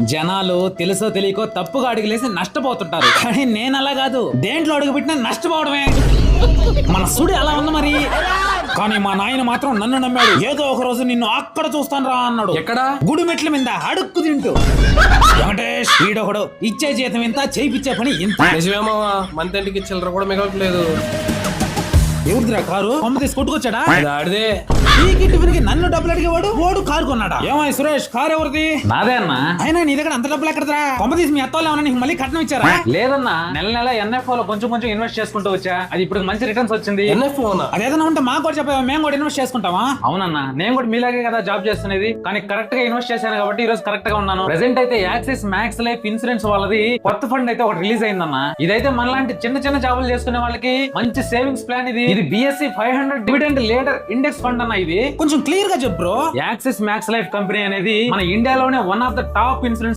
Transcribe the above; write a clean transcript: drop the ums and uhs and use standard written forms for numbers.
జనాలు తెలుసో తెలియకో తప్పుగా అడుగులేసి నష్టపోతుంటారు, కానీ నేను అలా కాదు. దేంట్లో అడుగు పెట్టినా నష్టపోవడమే. మన సుడి అలా ఉంది మరి. కానీ మా నాయన మాత్రం నన్ను నమ్మాడు. ఏదో ఒక రోజు నిన్ను అక్కడ చూస్తాను రా అన్నాడు. ఎక్కడ? గుడి మెట్ల మీద అడుక్కు తింటూ. వెంకటేష్ వీడొకడు ఇచ్చే జీతం ఇంత, చేయిపిచ్చే పని ఇంత. నిజమేమావా, మంతెంటికి చిల్లర కూడా మిగలట్లేదు. ఎవరిదిరా కారు? కొమ్మ తీసి కొట్టుకొచ్చాడా? ఆడిదే. ఈ టిఫిన్ కి నన్ను డబ్బులు అడిగేవాడు వాడు కారు కొన్నాడా? ఏమాయి సురేష్, కారు ఎవరిది? నాదే అన్నా. అయినా నీ దగ్గర అంత డబ్బులు ఎక్కడరా? కొమ్మ తీసి మీ అత్తోళ్ళు ఏమన్నా నీకు మళ్ళీ కట్నం ఇచ్చారా? లేదన్నా, నెల నెల ఎన్ఎఫ్ఓ లో కొంచెం కొంచెం ఇన్వెస్ట్ చేసుకుంటూ వచ్చా. అది ఇప్పుడు మంచి రిటర్న్స్ వచ్చింది. ఎన్ఎఫ్ఓనా? అదేదన్నా ఉంటే మాకు కూడా చెప్పావా, మేము కూడా ఇన్వెస్ట్ చేసుకుంటావా? అవునన్నా, నేను కూడా మీలాగే కదా జాబ్ చేస్తున్నది, కానీ కరెక్ట్ గా ఇన్వెస్ట్ చేశాను కాబట్టి ఈ రోజు కరెక్ట్ గా ఉన్నాను. ప్రెసెంట్ అయితే యాక్సిస్ మ్యాక్స్ లైఫ్ ఇన్సూరెన్స్ వాళ్ళది కొత్త ఫండ్ అయితే ఒకటి రిలీజ్ అయిందన్నా. ఇదైతే మనలాంటి చిన్న చిన్న జాబులు చేసుకునే వాళ్ళకి మంచి సేవింగ్స్ ప్లాన్. ఇది BSE 500 dividend leader index fund అన్న. ఇది కొంచెం క్లియర్ గా చెప్పు bro. Axis max life company అనేది మన ఇండియాలోనే one of the top insurance